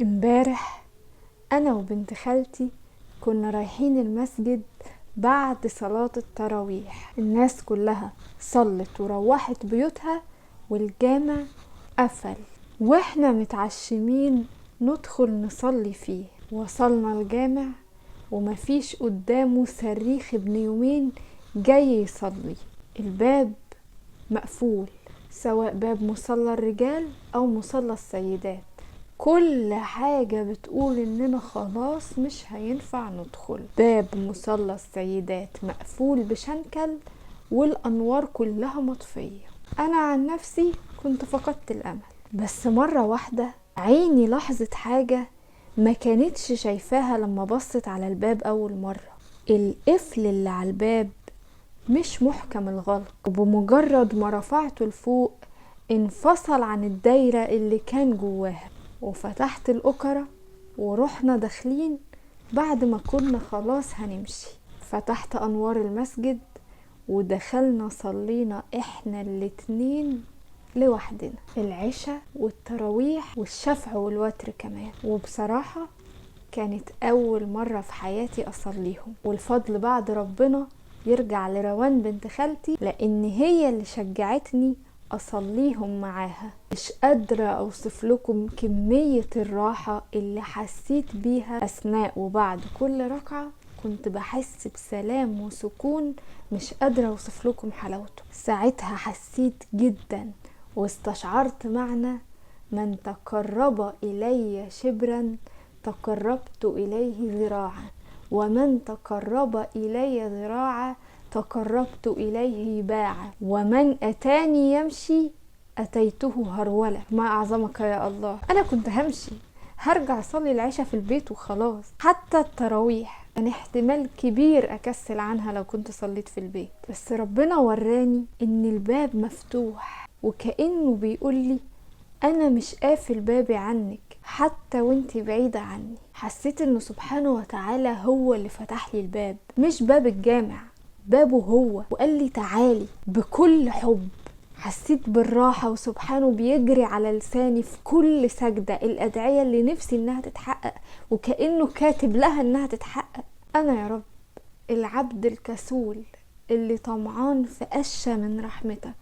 امبارح انا وبنت خالتي كنا رايحين المسجد بعد صلاة التراويح. الناس كلها صلت وروحت بيوتها والجامع قفل، واحنا متعشمين ندخل نصلي فيه. وصلنا الجامع ومفيش قدامه صريخ ابن يومين جاي يصلي، الباب مقفول، سواء باب مصلى الرجال او مصلى السيدات. كل حاجة بتقول اننا خلاص مش هينفع ندخل. باب مصلى السيدات مقفول بشنكل والانوار كلها مطفية. انا عن نفسي كنت فقدت الامل، بس مرة واحدة عيني لاحظت حاجة ما كانتش شايفاها لما بصت على الباب اول مرة. القفل اللي على الباب مش محكم الغلق، وبمجرد ما رفعته لفوق انفصل عن الدايرة اللي كان جواها. وفتحت الأكرة ورحنا داخلين بعد ما كنا خلاص هنمشي. فتحت أنوار المسجد ودخلنا صلينا احنا الاتنين لوحدنا، العشاء والتراويح والشفع والوتر كمان. وبصراحة كانت أول مرة في حياتي أصليهم، والفضل بعد ربنا يرجع لروان بنت خالتي، لأن هي اللي شجعتني أصليهم معاها. مش قادرة أوصف لكم كمية الراحة اللي حسيت بيها أثناء وبعد كل ركعة. كنت بحس بسلام وسكون مش قادرة أوصف لكم حلاوته. ساعتها حسيت جدا واستشعرت معنى من تقرب إلي شبرا تقربت إليه ذراعا، ومن تقرب إلي ذراعا تقربت إليه باعا، ومن أتاني يمشي أتيته هرولة. ما أعظمك يا الله. أنا كنت همشي هرجع أصلي العشاء في البيت وخلاص. حتى التراويح كان احتمال كبير أكسل عنها لو كنت صليت في البيت، بس ربنا وراني إن الباب مفتوح، وكأنه بيقولي أنا مش قافل بابي عنك حتى وانتي بعيدة عني. حسيت إنه سبحانه وتعالى هو اللي فتح لي الباب، مش باب الجامع، بابه هو، وقال لي تعالي بكل حب. حسيت بالراحة وسبحانه بيجري على لساني في كل سجدة الأدعية اللي نفسي إنها تتحقق، وكأنه كاتب لها إنها تتحقق. أنا يا رب العبد الكسول اللي طمعان في قشة من رحمتك،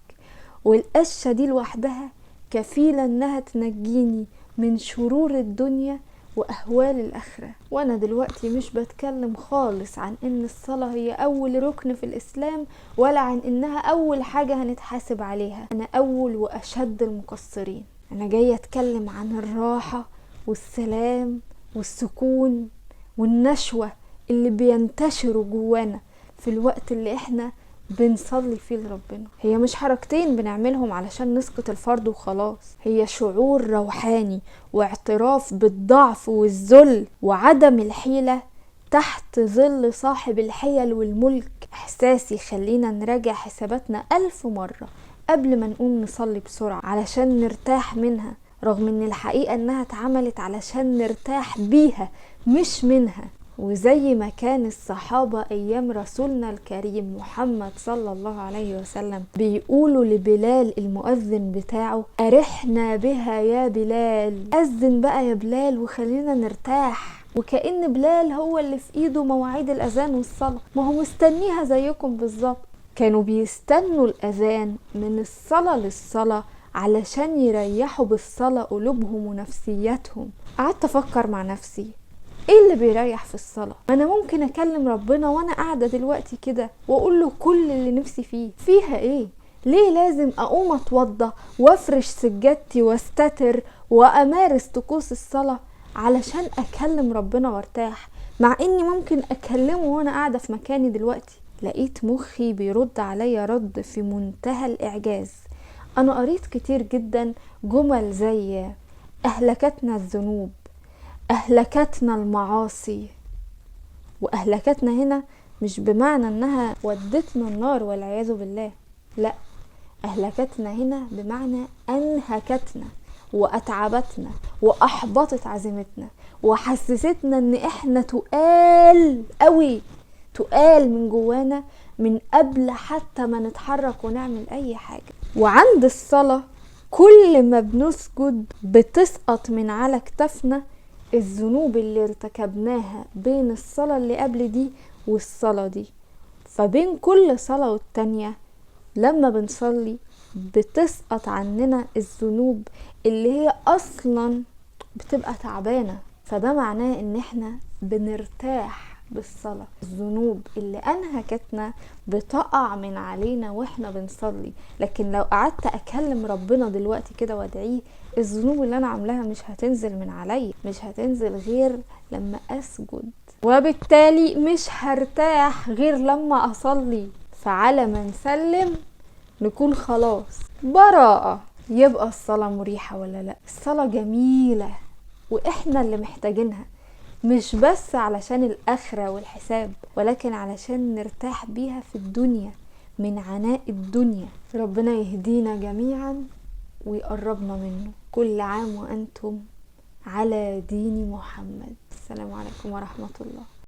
والقشة دي لوحدها كفيلة إنها تنجيني من شرور الدنيا وأهوال الآخرة. وأنا دلوقتي مش بتكلم خالص عن إن الصلاة هي أول ركن في الإسلام، ولا عن إنها أول حاجة هنتحاسب عليها. أنا أول وأشد المقصرين. أنا جاية أتكلم عن الراحة والسلام والسكون والنشوة اللي بينتشروا جوانا في الوقت اللي إحنا بنصلي فيه لربنا. هي مش حركتين بنعملهم علشان نسقط الفرض وخلاص، هي شعور روحاني واعتراف بالضعف والذل وعدم الحيلة تحت ظل صاحب الحيل والملك. احساس يخلينا نراجع حساباتنا 1000 مرة قبل ما نقوم نصلي بسرعة علشان نرتاح منها، رغم ان الحقيقة انها اتعملت علشان نرتاح بيها مش منها. وزي ما كان الصحابة ايام رسولنا الكريم محمد صلى الله عليه وسلم بيقولوا لبلال المؤذن بتاعه ارحنا بها يا بلال، اذن بقى يا بلال وخلينا نرتاح. وكأن بلال هو اللي في ايده مواعيد الاذان والصلاة، ما هو مستنيها زيكم بالظبط. كانوا بيستنوا الاذان من الصلاة للصلاة علشان يريحوا بالصلاة قلوبهم ونفسياتهم. قعدت افكر مع نفسي ايه اللي بيريح في الصلاة؟ انا ممكن اكلم ربنا وانا قاعدة دلوقتي كده واقول له كل اللي نفسي فيه. فيها ايه؟ ليه لازم اقوم اتوضى وافرش سجادتي واستتر وامارس طقوس الصلاة علشان اكلم ربنا وارتاح، مع اني ممكن اكلمه وانا قاعدة في مكاني دلوقتي؟ لقيت مخي بيرد عليا رد في منتهى الاعجاز. انا قريت كتير جدا جمل زي اهلكتنا الذنوب، أهلكتنا المعاصي. وأهلكتنا هنا مش بمعنى أنها ودتنا النار والعياذ بالله، لا، أهلكتنا هنا بمعنى أنهكتنا وأتعبتنا وأحبطت عزيمتنا وحسستنا أن إحنا تقال قوي، تقال من جوانا من قبل حتى ما نتحرك ونعمل أي حاجة. وعند الصلاة كل ما بنسجد بتسقط من على كتفنا الذنوب اللي ارتكبناها بين الصلاة اللي قبل دي والصلاة دي. فبين كل صلاة والتانية لما بنصلي بتسقط عننا الذنوب اللي هي اصلا بتبقى تعبانة. فده معناه ان احنا بنرتاح بالصلاة. الذنوب اللي انهكتنا بتقع من علينا واحنا بنصلي. لكن لو قعدت اكلم ربنا دلوقتي كده وادعيه، الذنوب اللي انا عاملاها مش هتنزل من عليا، مش هتنزل غير لما اسجد، وبالتالي مش هرتاح غير لما اصلي. فعلى ما نسلم نكون خلاص براءة. يبقى الصلاة مريحة ولا لا؟ الصلاة جميلة واحنا اللي محتاجينها، مش بس علشان الآخرة والحساب، ولكن علشان نرتاح بيها في الدنيا من عناء الدنيا. ربنا يهدينا جميعا ويقربنا منه. كل عام وأنتم على دين محمد. السلام عليكم ورحمة الله.